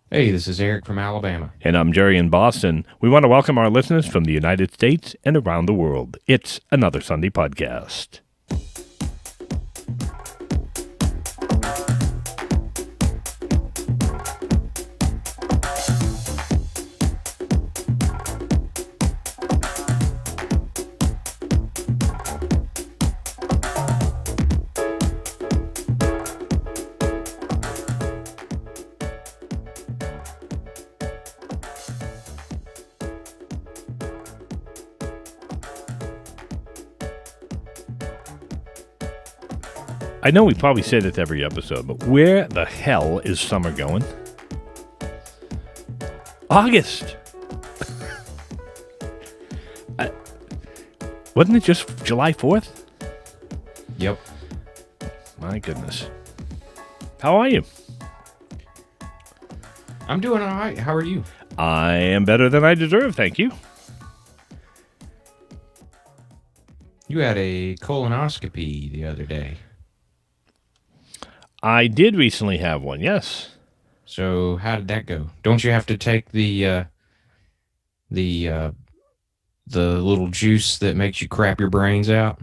Hey, this is Eric from Alabama. And I'm Jerry in Boston. We want to welcome our listeners from the United States and around the world. It's another Sunday podcast. I know we probably say this every episode, but where the hell is summer going? August. Wasn't it just July 4th? Yep. My goodness. How are you? I'm doing all right. How are you? I am better than I deserve, thank you. You had a colonoscopy the other day. I did recently have one, yes. So how did that go? Don't you have to take the little juice that makes you crap your brains out?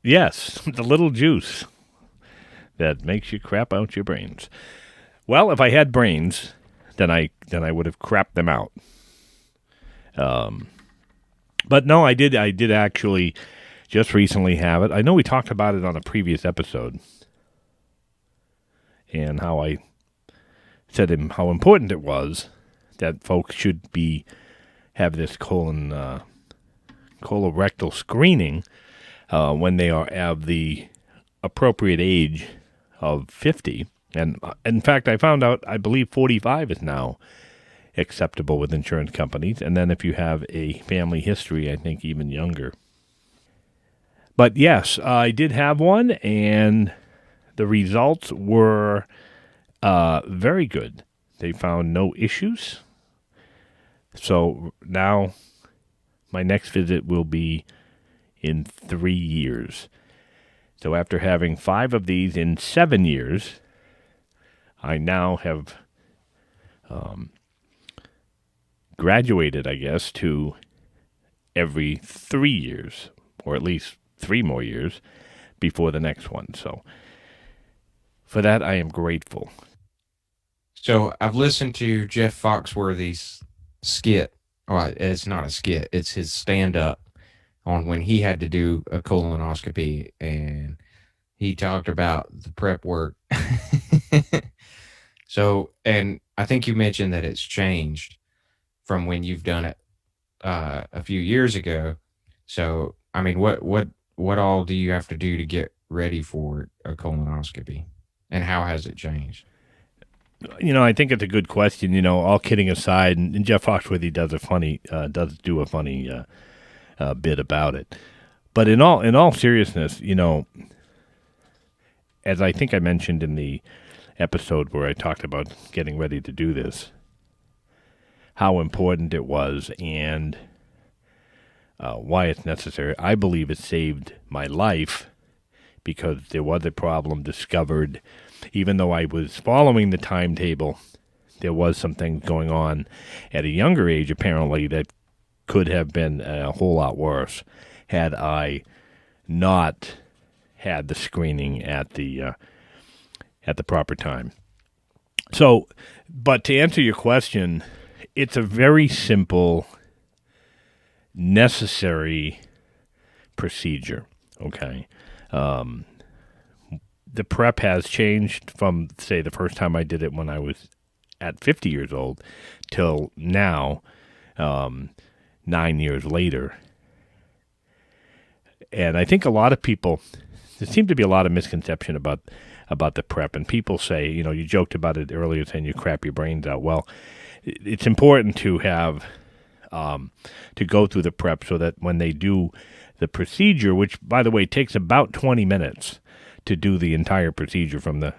Yes, the little juice that makes you crap out your brains. Well, if I had brains, then I would have crapped them out. But no, I did actually just recently have it. I know we talked about it on a previous episode, and how I said how important it was that folks should have this colorectal screening when they are of the appropriate age of 50. And in fact, I found out, I believe 45 is now acceptable with insurance companies. And then if you have a family history, I think even younger. But yes, I did have one, and the results were very good. They found no issues. So now my next visit will be in 3 years. So after having 5 of these in 7 years, I now have graduated, I guess, to every 3 years, or at least 3 more years before the next one. So for that, I am grateful. So I've listened to Jeff Foxworthy's skit. Well, it's not a skit. It's his stand-up on when he had to do a colonoscopy, and he talked about the prep work. So, and I think you mentioned that it's changed from when you've done it a few years ago. So, I mean, what all do you have to do to get ready for a colonoscopy, and how has it changed? I think it's a good question. All kidding aside, and Jeff Foxworthy does do a funny bit about it. But in all seriousness, as I think I mentioned in the episode where I talked about getting ready to do this, how important it was and why it's necessary. I believe it saved my life because there was a problem discovered. Even though I was following the timetable, there was some things going on at a younger age, apparently, that could have been a whole lot worse had I not had the screening at the proper time. So, but to answer your question, it's a very simple, necessary procedure, okay? The prep has changed from, say, the first time I did it when I was at 50 years old till now, 9 years later. And I think a lot of people, there seems to be a lot of misconception about the prep. And people say, you joked about it earlier saying you crap your brains out. Well, it's important to have, to go through the prep so that when they do the procedure, which, by the way, takes about 20 minutes to do the entire procedure from the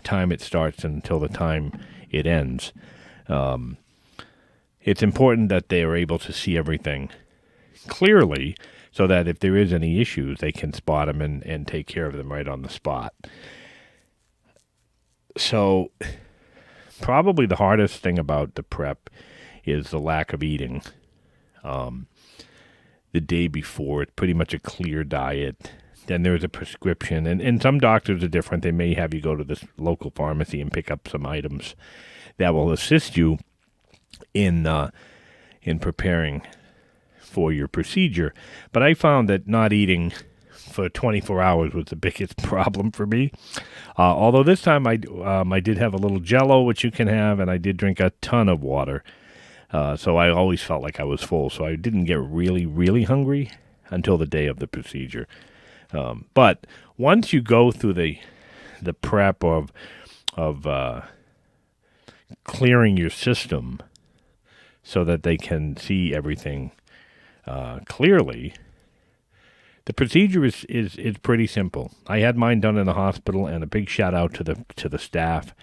time it starts until the time it ends. It's important that they are able to see everything clearly so that if there is any issues, they can spot them and take care of them right on the spot. So probably the hardest thing about the prep is the lack of eating. The day before, it's pretty much a clear diet. Then there's a prescription, and some doctors are different. They may have you go to this local pharmacy and pick up some items that will assist you in preparing for your procedure. But I found that not eating for 24 hours was the biggest problem for me. Although this time I did have a little Jello, which you can have, and I did drink a ton of water. So I always felt like I was full. So I didn't get really, really hungry until the day of the procedure. But once you go through the prep of clearing your system so that they can see everything clearly, the procedure is pretty simple. I had mine done in the hospital, and a big shout out to the staff,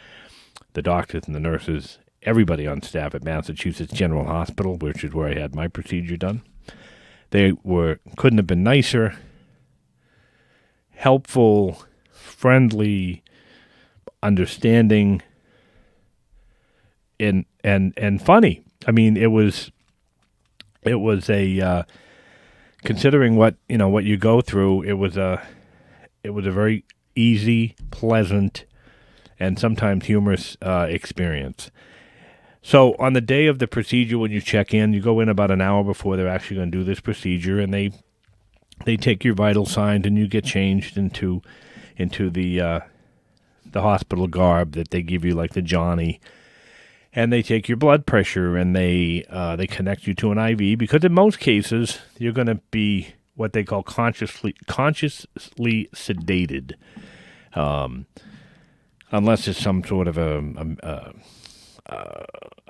the doctors and the nurses, everybody on staff at Massachusetts General Hospital, which is where I had my procedure done. They couldn't have been nicer, helpful, friendly, understanding, and funny. I mean, it was a considering what you go through. It was a very easy, pleasant, and sometimes humorous experience. So on the day of the procedure, when you check in, you go in about an hour before they're actually going to do this procedure, and they take your vital signs, and you get changed into the hospital garb that they give you, like the Johnny, and they take your blood pressure, and they connect you to an IV, because in most cases you're going to be what they call consciously sedated, unless it's some sort of a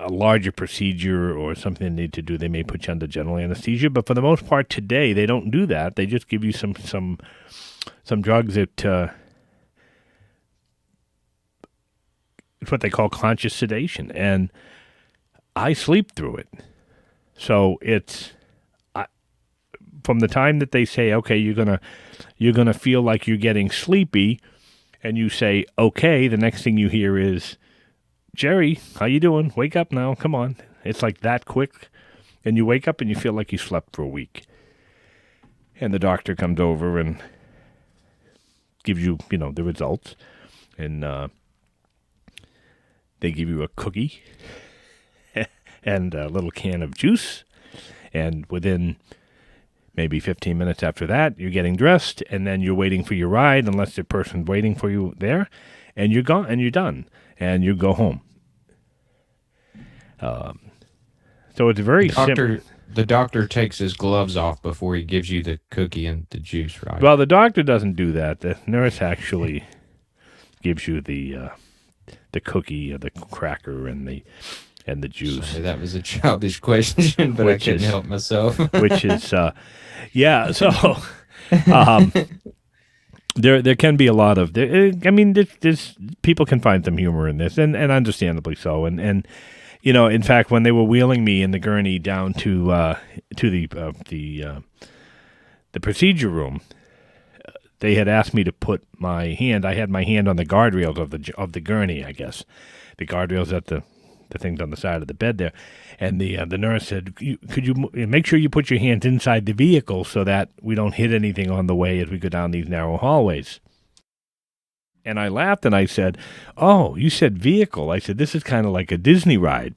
larger procedure or something they need to do. They may put you under general anesthesia, but for the most part today they don't do that. They just give you some drugs that it's what they call conscious sedation, and I sleep through it. So it's from the time that they say, okay, you're gonna feel like you're getting sleepy, and you say, okay, the next thing you hear is, Jerry, how you doing? Wake up now, come on. It's like that quick, and you wake up and you feel like you slept for a week. And the doctor comes over and gives you, the results, and they give you a cookie and a little can of juice, and within maybe 15 minutes after that, you're getting dressed, and then you're waiting for your ride, unless the person's waiting for you there, and you're gone, and you're done, and you go home. So it's very simple. The doctor takes his gloves off before he gives you the cookie and the juice, right? Well, the doctor doesn't do that. The nurse actually gives you the cookie, or the cracker, and the juice. Sorry, that was a childish question, but I couldn't help myself. Which is, yeah. So, there can be a lot of. There's people can find some humor in this, and understandably so. And in fact, when they were wheeling me in the gurney down to the procedure room, they had asked me to put my hand. I had my hand on the guardrails of the gurney. I guess the guardrails at the things on the side of the bed there, and the nurse said, "Could you make sure you put your hands inside the vehicle so that we don't hit anything on the way as we go down these narrow hallways?" And I laughed and I said, "Oh, you said vehicle." I said, "This is kind of like a Disney ride."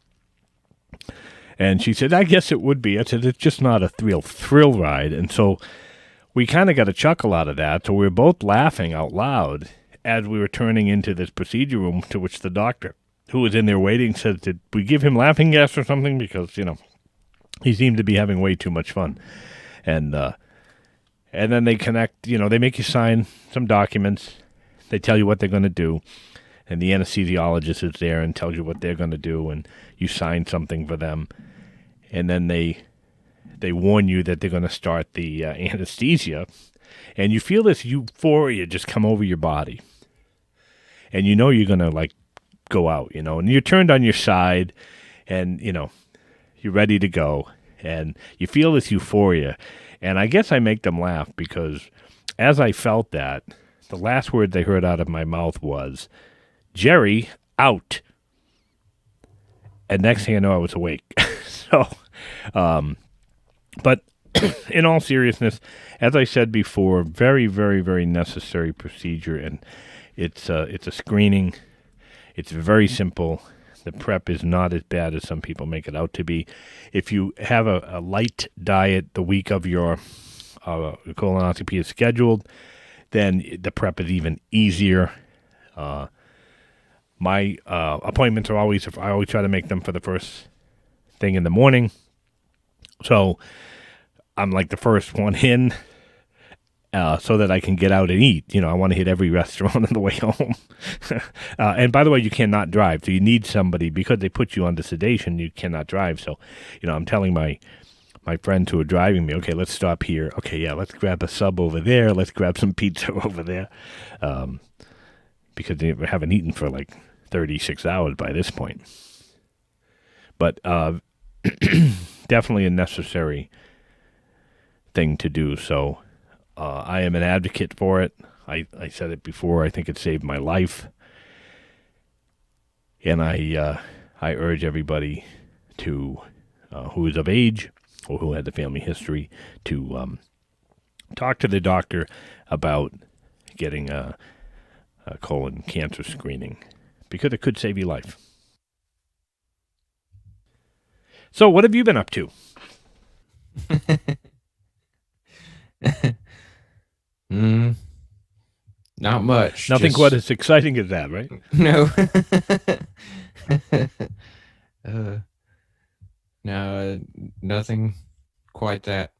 And she said, "I guess it would be." I said, "It's just not a thrill ride." And so we kind of got a chuckle out of that. So we were both laughing out loud as we were turning into this procedure room, to which the doctor, who was in there waiting, said, "Did we give him laughing gas or something?" Because, he seemed to be having way too much fun. And then they connect, they make you sign some documents. They tell you what they're going to do. And the anesthesiologist is there and tells you what they're going to do. And you sign something for them. And then they warn you that they're going to start the anesthesia. And you feel this euphoria just come over your body. And you're going to, go out, and you're turned on your side, and, you're ready to go. And you feel this euphoria. And I guess I make them laugh because as I felt that, the last word they heard out of my mouth was, "Jerry, out." And next thing I know, I was awake. So, but in all seriousness, as I said before, very, very, very necessary procedure, and it's a screening. It's very simple. The prep is not as bad as some people make it out to be. If you have a light diet the week of your colonoscopy is scheduled, then the prep is even easier. My appointments are I always try to make them for the first thing in the morning. So I'm like the first one in, so that I can get out and eat. I want to hit every restaurant on the way home. And by the way, you cannot drive. So you need somebody, because they put you under sedation, you cannot drive. So, I'm telling my friends who are driving me, okay, let's stop here. Okay, yeah, let's grab a sub over there. Let's grab some pizza over there. Because they haven't eaten for like 36 hours by this point. But definitely a necessary thing to do. So I am an advocate for it. I said it before. I think it saved my life. And I urge everybody to who is of age or who had the family history to talk to the doctor about getting a colon cancer screening, because it could save your life. So what have you been up to? Not much. Nothing quite as exciting as that, right? No. No, nothing quite that,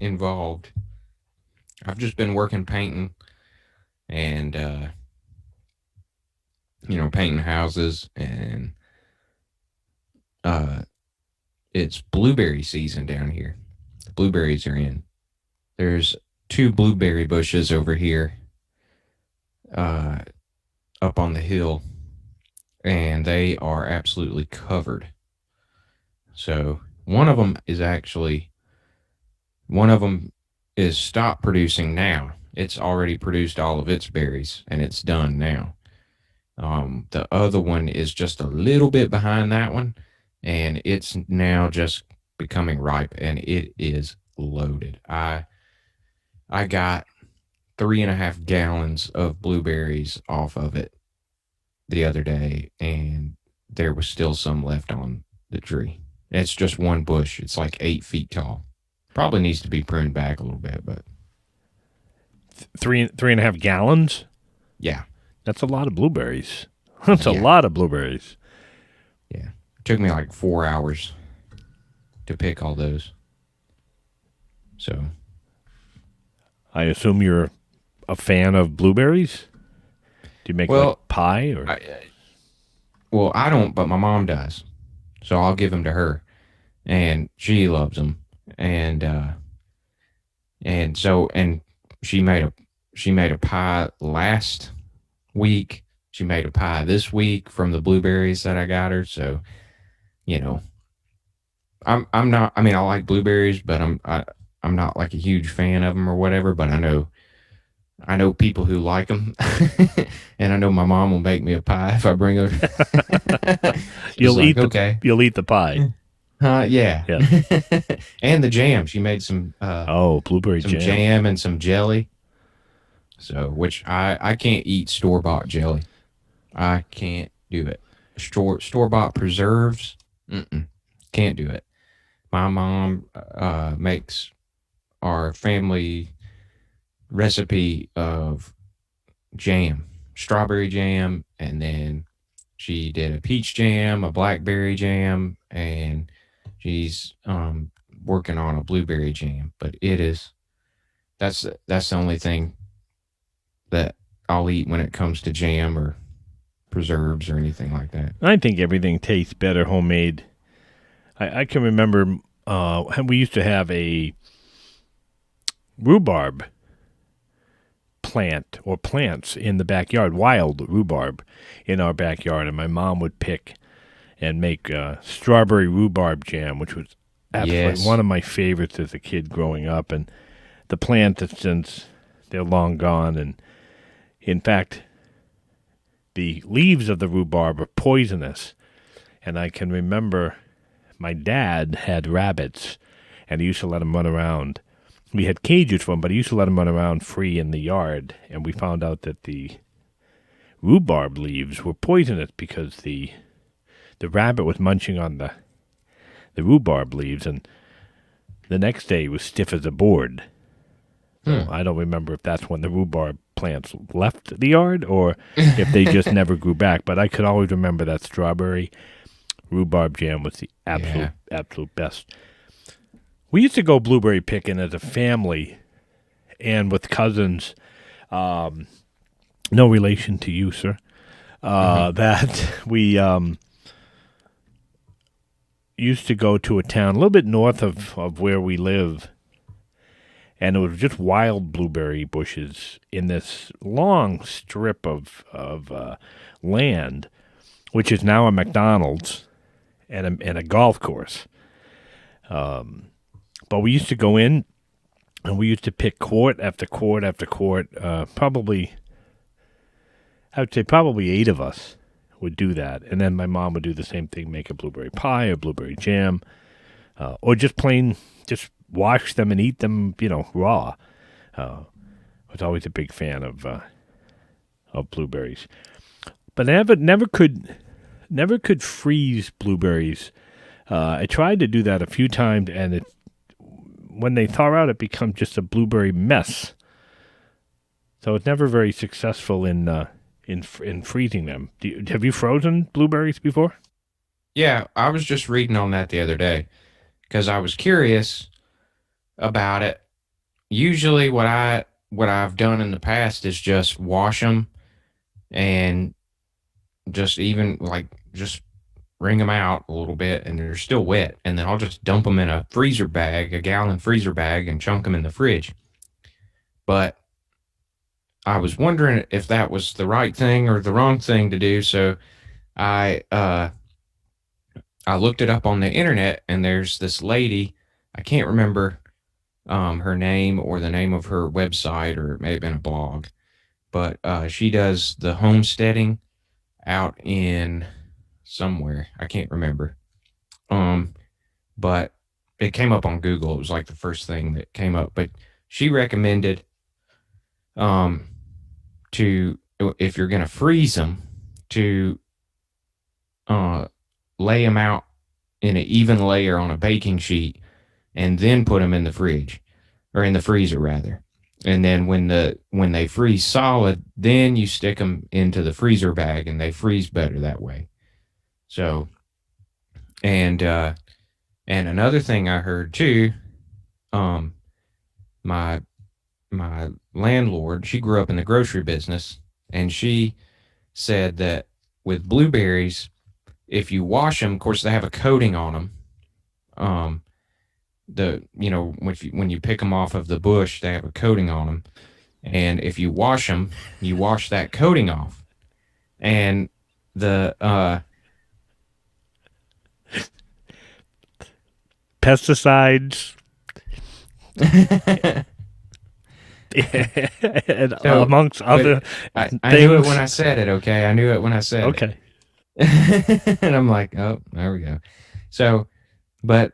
involved. I've just been working painting and, painting houses, and it's blueberry season down here. The blueberries are in. There's 2 blueberry bushes over here up on the hill, and they are absolutely covered. So one of them is stopped producing now. It's already produced all of its berries, and it's done now. The other one is just a little bit behind that one, and it's now just becoming ripe, and it is loaded. I got 3.5 gallons of blueberries off of it the other day, and there was still some left on the tree. It's just one bush. It's like 8 feet tall. Probably needs to be pruned back a little bit, but 3.5 gallons. Yeah, that's a lot of blueberries. That's a lot of blueberries. Yeah, it took me like 4 hours to pick all those. So, I assume you're a fan of blueberries. Do you make like pie or? I don't, but my mom does. So I'll give them to her, and she loves them. And she made a pie last week. She made a pie this week from the blueberries that I got her. So, I'm not. I mean, I like blueberries, but I'm not like a huge fan of them or whatever. But I know people who like them, and I know my mom will make me a pie if I bring her. You'll eat the pie. Yeah. And the jam. She made some blueberry jam and some jelly. So, which I can't eat store-bought jelly. I can't do it. Store-bought preserves, can't do it. My mom makes our family recipe of jam, strawberry jam, and then she did a peach jam, a blackberry jam, and she's working on a blueberry jam. But that's the only thing that I'll eat when it comes to jam or preserves or anything like that. I think everything tastes better homemade. I can remember we used to have a rhubarb plant or plants in the backyard, wild rhubarb in our backyard, and my mom would pick and make strawberry rhubarb jam, which was absolutely one of my favorites as a kid growing up. And the plant has since, they're long gone, and in fact, the leaves of the rhubarb are poisonous, And I can remember my dad had rabbits, and he used to let them run around. We had cages for them, but he used to let them run around free in the yard. And we found out that the rhubarb leaves were poisonous because the rabbit was munching on the rhubarb leaves, and the next day he was stiff as a board. So I don't remember if that's when the rhubarb plants left the yard or if they just never grew back. But I could always remember that strawberry rhubarb jam was the absolute best. We used to go blueberry picking as a family and with cousins. No relation to you, sir. That we used to go to a town a little bit north of where we live, and it was just wild blueberry bushes in this long strip of land, which is now a McDonald's and a golf course. But we used to go in, and we used to pick quart after quart after quart. I would say probably 8 of us would do that. And then my mom would do the same thing, make a blueberry pie or blueberry jam, or just wash them and eat them, raw. I was always a big fan of blueberries. But I never could freeze blueberries. I tried to do that a few times, and when they thaw out, it becomes just a blueberry mess. So it's never very successful in freezing them. Have you frozen blueberries before? Yeah, I was just reading on that the other day because I was curious about it. Usually what I've done in the past is just wash them and just wring them out a little bit, and they're still wet, and then I'll just dump them in a gallon freezer bag, and chunk them in the fridge. But I was wondering if that was the right thing or the wrong thing to do, so I looked it up on the internet, and there's this lady, I can't remember her name or the name of her website, or it may have been a blog, but she does the homesteading out in somewhere. I can't remember. But it came up on Google. It was like the first thing that came up. But she recommended to, if you're going to freeze them, to lay them out in an even layer on a baking sheet and then put them in the fridge, or in the freezer rather. And then when they freeze solid, then you stick them into the freezer bag, and they freeze better that way. So, and another thing I heard too, my landlord, she grew up in the grocery business, and she said that with blueberries, if you wash them, of course they have a coating on them. When you pick them off of the bush, they have a coating on them, and if you wash them, you wash that coating off, and the pesticides and amongst other I things. knew it when I said it. Okay, I knew it when I said okay. it. And I'm like, oh, there we go. So, but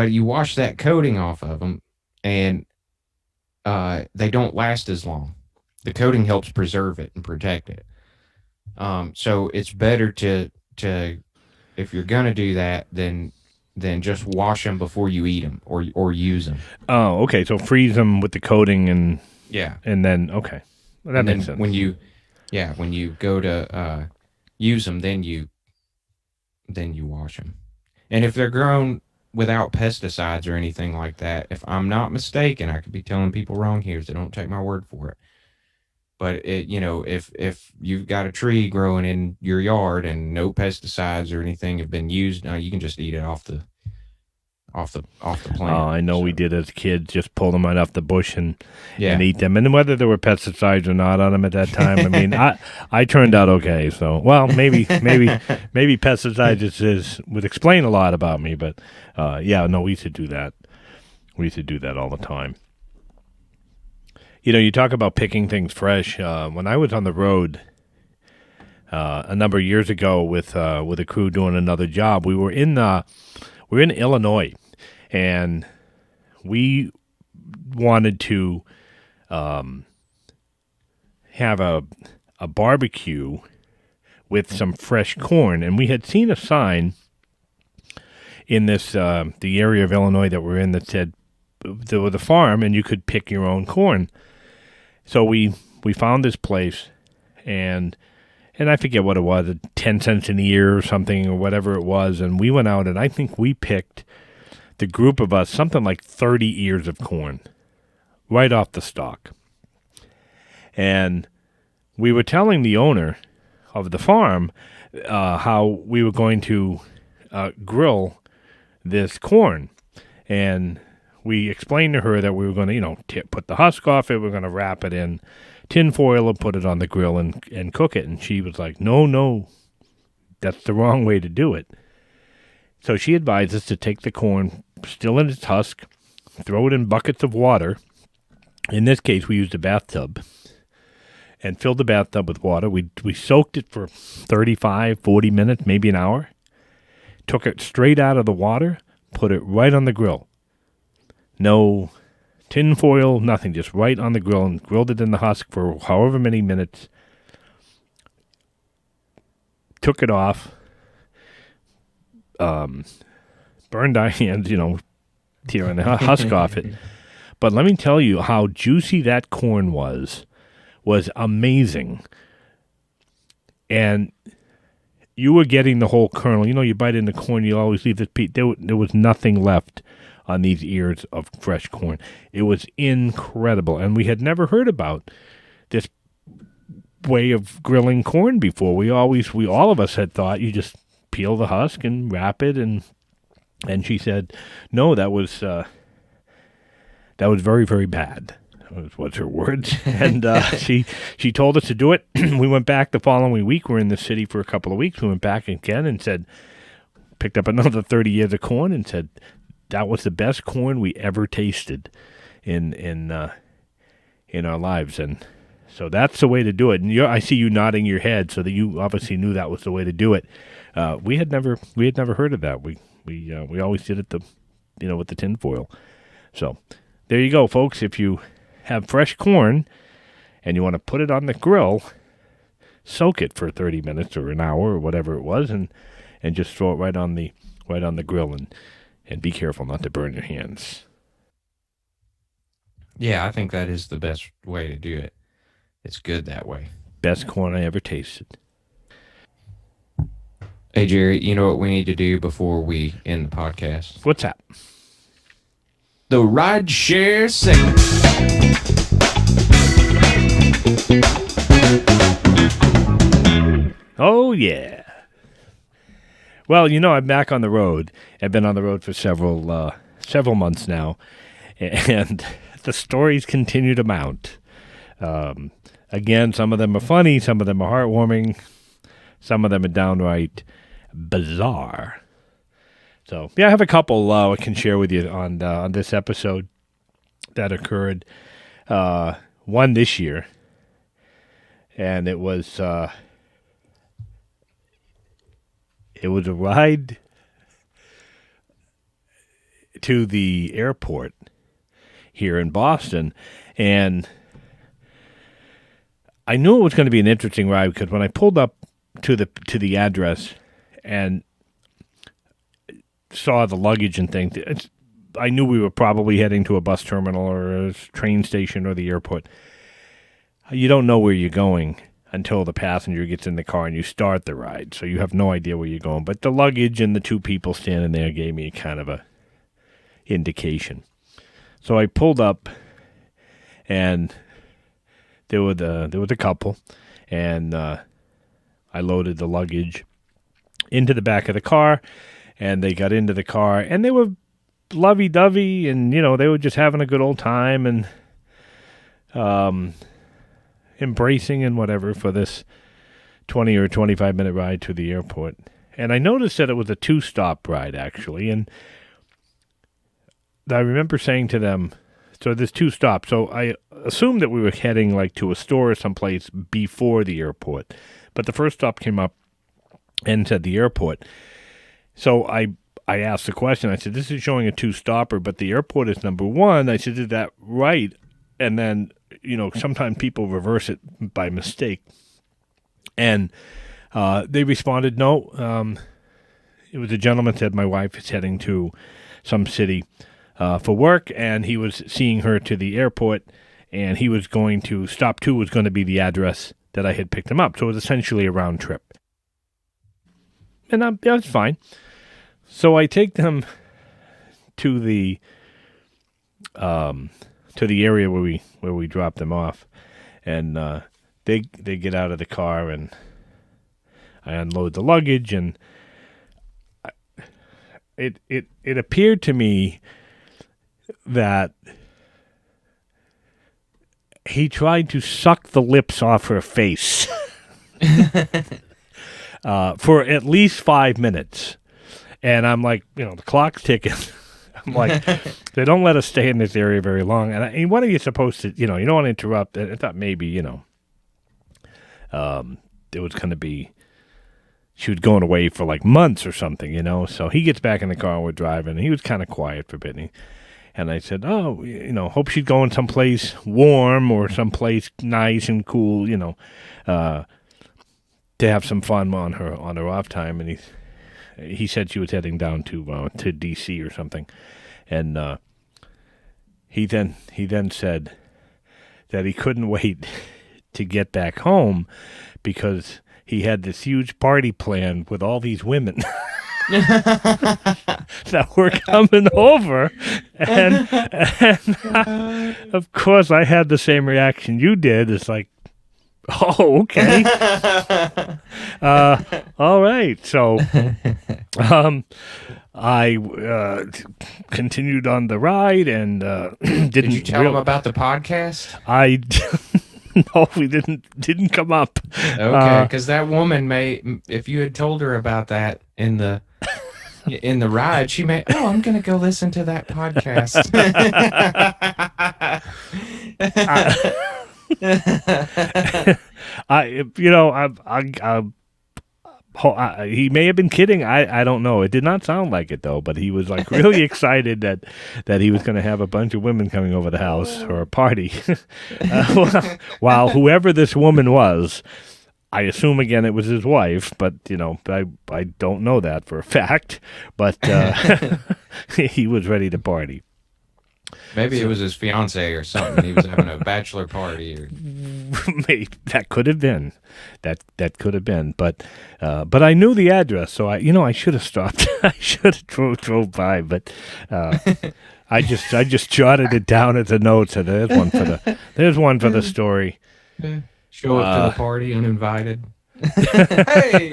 you wash that coating off of them, and they don't last as long. The coating helps preserve it and protect it. So it's better to if you're gonna do that, then just wash them before you eat them or use them. Oh, okay. So freeze them with the coating, and then okay, well, that makes sense. When you go to use them, then you wash them. And if they're grown without pesticides or anything like that, if I'm not mistaken, I could be telling people wrong here, so don't take my word for it. But if you've got a tree growing in your yard and no pesticides or anything have been used, you can just eat it off the plant. Oh, I know, so we did as kids, just pull them right off the bush and eat them. And whether there were pesticides or not on them at that time, I mean, I turned out okay. So, well, maybe pesticides would explain a lot about me. But no, we used to do that. We used to do that all the time. You talk about picking things fresh. When I was on the road, a number of years ago with a crew doing another job. We were in Illinois, and we wanted to have a barbecue with some fresh corn, and we had seen a sign in this the area of Illinois that we're in that said there was a farm and you could pick your own corn. So we found this place, and I forget what it was, 10 cents an ear or something or whatever it was, and we went out and I think we picked, the group of us, something like 30 ears of corn right off the stalk. And we were telling the owner of the farm how we were going to grill this corn. And we explained to her that we were going to, put the husk off it, we're going to wrap it in tin foil and put it on the grill and cook it. And she was like, no, that's the wrong way to do it. So she advised us to take the corn, still in its husk, throw it in buckets of water. In this case, we used a bathtub, and filled the bathtub with water. We soaked it for 35, 40 minutes, maybe an hour. Took it straight out of the water, put it right on the grill. No tin foil, nothing, just right on the grill, and grilled it in the husk for however many minutes. Took it off, burned our hands, tearing the husk off it. But let me tell you how juicy that corn was amazing. And you were getting the whole kernel. You bite into corn, you always leave this piece. There was nothing left on these ears of fresh corn. It was incredible. And we had never heard about this way of grilling corn before. All of us had thought you just peel the husk and wrap it. And she said, no, that was very, very bad. Was her words. And she told us to do it. We went back the following week. We're in the city for a couple of weeks. We went back again and picked up another 30 ears of corn and said, that was the best corn we ever tasted in our lives. And so that's the way to do it. And I see you nodding your head, so that you obviously knew that was the way to do it. We had never heard of that. We always did it with the tin foil. So there you go, folks. If you have fresh corn and you want to put it on the grill, soak it for 30 minutes or an hour or whatever it was, and just throw it right on the grill, and be careful not to burn your hands. Yeah, I think that is the best way to do it. It's good that way. Best corn I ever tasted. Hey, Jerry, you know what we need to do before we end the podcast? What's that? The ride share segment. Oh, yeah. Well, I'm back on the road. I've been on the road for several months now, and the stories continue to mount. Again, some of them are funny, some of them are heartwarming, some of them are downright bizarre. So, yeah, I have a couple I can share with you on this episode that occurred. One this year, and it was a ride to the airport here in Boston, and I knew it was going to be an interesting ride because when I pulled up to the address and saw the luggage and things, I knew we were probably heading to a bus terminal or a train station or the airport. You don't know where you're going until the passenger gets in the car and you start the ride, so you have no idea where you're going. But the luggage and the two people standing there gave me kind of a indication. So I pulled up, and there was a couple, and I loaded the luggage into the back of the car, and they got into the car, and they were lovey-dovey, and, they were just having a good old time, and embracing and whatever for this 20 or 25-minute ride to the airport. And I noticed that it was a 2-stop ride, actually, and I remember saying to them, So there's two stops. So I assumed that we were heading like to a store or someplace before the airport. But the first stop came up and said the airport. So I asked the question. I said, this is showing a two-stopper, but the airport is number one. I said, is that right? And then, sometimes people reverse it by mistake. And they responded, no. It was a gentleman said, my wife is heading to some city for work, and he was seeing her to the airport, and he was going to, stop 2 was going to be the address that I had picked him up. So it was essentially a round trip. And that's fine. So I take them to the area where we drop them off, and they get out of the car, and I unload the luggage, and it appeared to me that he tried to suck the lips off her face for at least 5 minutes. And I'm like, the clock's ticking. I'm like, they don't let us stay in this area very long. And what are you supposed to, you don't want to interrupt. I thought maybe, it was going to be, she was going away for like months or something, So he gets back in the car and we're driving, and he was kind of quiet for a bit. And I said, oh, hope she's going someplace warm or someplace nice and cool, to have some fun on her off time. And he said she was heading down to D.C. or something. And he then said that he couldn't wait to get back home because he had this huge party planned with all these women that were coming over. And of course, I had the same reaction you did. It's like, oh, okay. All right. So I continued on the ride and didn't. Did you tell them about the podcast? No, we didn't come up. Okay, because that woman if you had told her about that in the ride, she may. Oh, I'm gonna go listen to that podcast. He may have been kidding. I don't know. It did not sound like it though. But he was like really excited that he was going to have a bunch of women coming over the house for a party. While whoever this woman was, I assume again it was his wife. But I don't know that for a fact. But he was ready to party. Maybe it was his fiance or something. He was having a bachelor party, or maybe that could have been. That could have been. But I knew the address, so I should have stopped. I should have drove by, but I just jotted it down as a note. So there's one for the story. Show up to the party uninvited. Hey,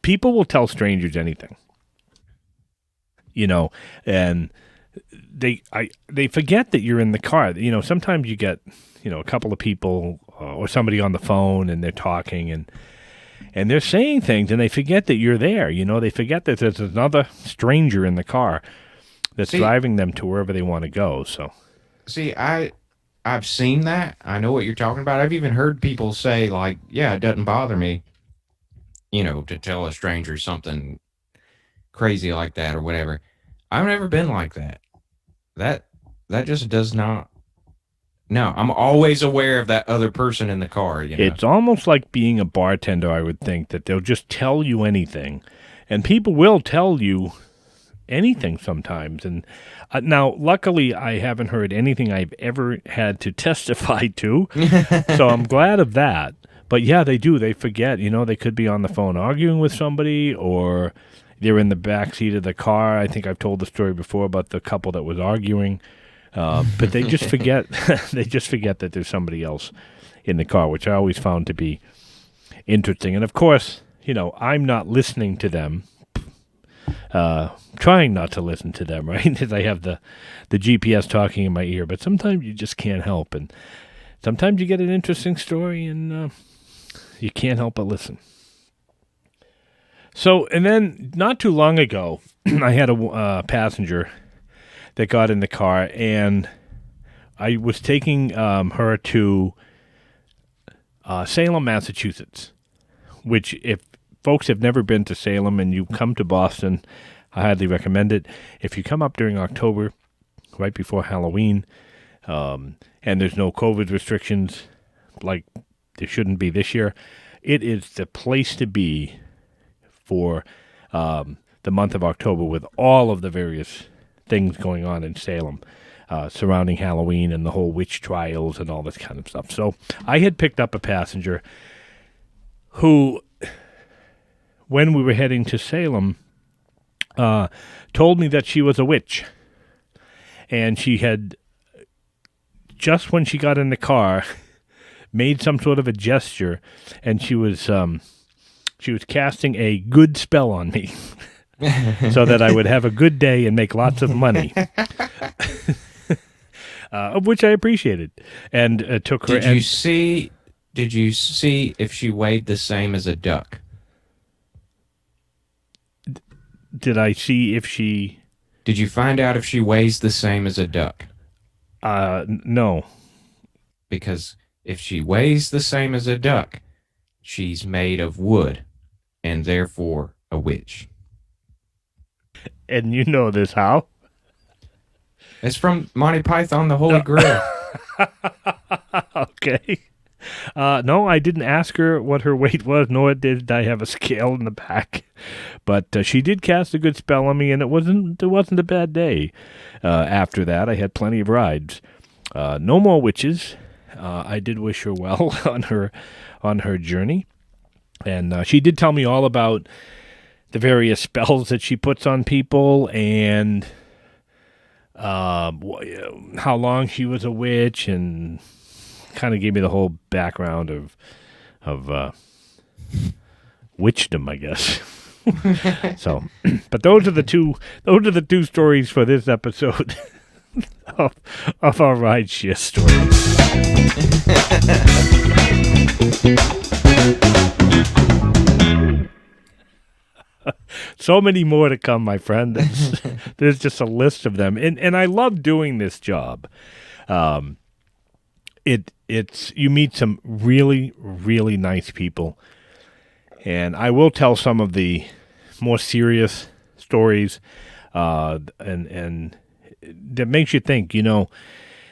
people will tell strangers anything. And they forget that you're in the car. Sometimes you get, a couple of people or somebody on the phone and they're talking and they're saying things and they forget that you're there. They forget that there's another stranger in the car that's driving them to wherever they want to go. So, I've seen that. I know what you're talking about. I've even heard people say like, yeah, it doesn't bother me, to tell a stranger something crazy like that or whatever. I've never been like that. That just does not. No, I'm always aware of that other person in the car. It's almost like being a bartender, I would think, that they'll just tell you anything. And people will tell you anything sometimes. And now, luckily, I haven't heard anything I've ever had to testify to. So I'm glad of that. But yeah, they do. They forget. They could be on the phone arguing with somebody, or they're in the back seat of the car. I think I've told the story before about the couple that was arguing. But they just forget. They just forget that there's somebody else in the car, which I always found to be interesting. And of course, I'm not listening to them, trying not to listen to them, right? Because I have the GPS talking in my ear. But sometimes you just can't help, and sometimes you get an interesting story, and you can't help but listen. So, and then not too long ago, I had a passenger that got in the car, and I was taking her to Salem, Massachusetts, which if folks have never been to Salem and you come to Boston, I highly recommend it. If you come up during October, right before Halloween, and there's no COVID restrictions like there shouldn't be this year, it is the place to be for the month of October with all of the various things going on in Salem surrounding Halloween and the whole witch trials and all this kind of stuff. So I had picked up a passenger who, when we were heading to Salem, told me that she was a witch. And she had, just when she got in the car, made some sort of a gesture, and she was casting a good spell on me so that I would have a good day and make lots of money, of which I appreciated, and took her. Did you see if she weighed the same as a duck? Did I see if she? Did you find out if she weighs the same as a duck? No. Because if she weighs the same as a duck, she's made of wood, and therefore a witch. And you know this how? It's from Monty Python, The Holy Grail. Okay. No, I didn't ask her what her weight was, nor did I have a scale in the back. But she did cast a good spell on me, and it wasn't a bad day. After that, I had plenty of rides. No more witches. I did wish her well on her journey, and she did tell me all about the various spells that she puts on people, and how long she was a witch, and kind of gave me the whole background of witchdom, I guess. So, but those are the two stories for this episode of our ride share stories. So many more to come, my friend. There's just a list of them, and I love doing this job. It's you meet some really, really nice people, and I will tell some of the more serious stories, and that makes you think.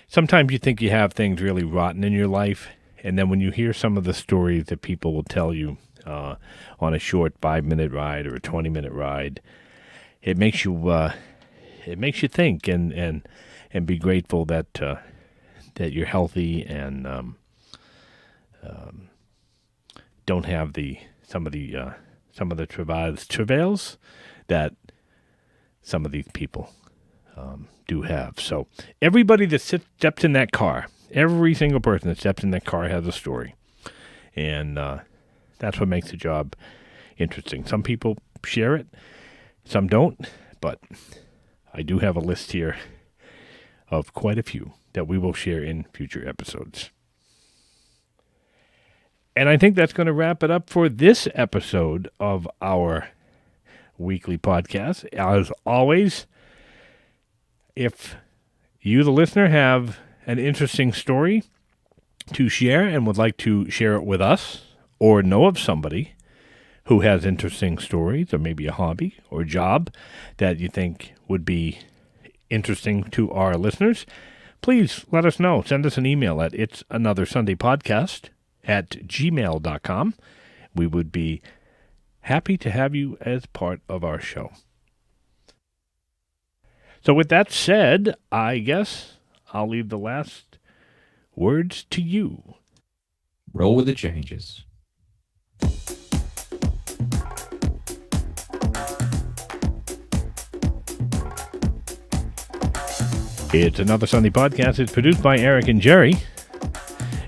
Sometimes you think you have things really rotten in your life, and then when you hear some of the stories that people will tell you on a short 5-minute ride or a 20-minute ride, it makes you think and be grateful that you're healthy and don't have some of the travails that some of these people do have. So everybody that steps in that car, every single person that steps in that car has a story, and that's what makes the job interesting. Some people share it, some don't, but I do have a list here of quite a few that we will share in future episodes. And I think that's going to wrap it up for this episode of our weekly podcast. As always, if you, the listener, have an interesting story to share and would like to share it with us, or know of somebody who has interesting stories, or maybe a hobby or job that you think would be interesting to our listeners, please let us know. Send us an email at itsanothersunday@gmail.com. We would be happy to have you as part of our show. So with that said, I guess I'll leave the last words to you. Roll with the changes. It's Another Sunday Podcast. It's produced by Erich and Gerry.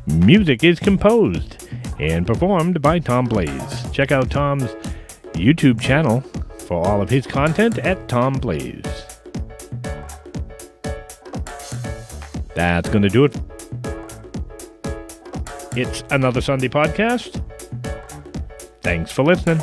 Music is composed and performed by Tom Blaze. Check out Tom's YouTube channel for all of his content at Tom Blaze. That's going to do it. It's Another Sunday Podcast. Thanks for listening.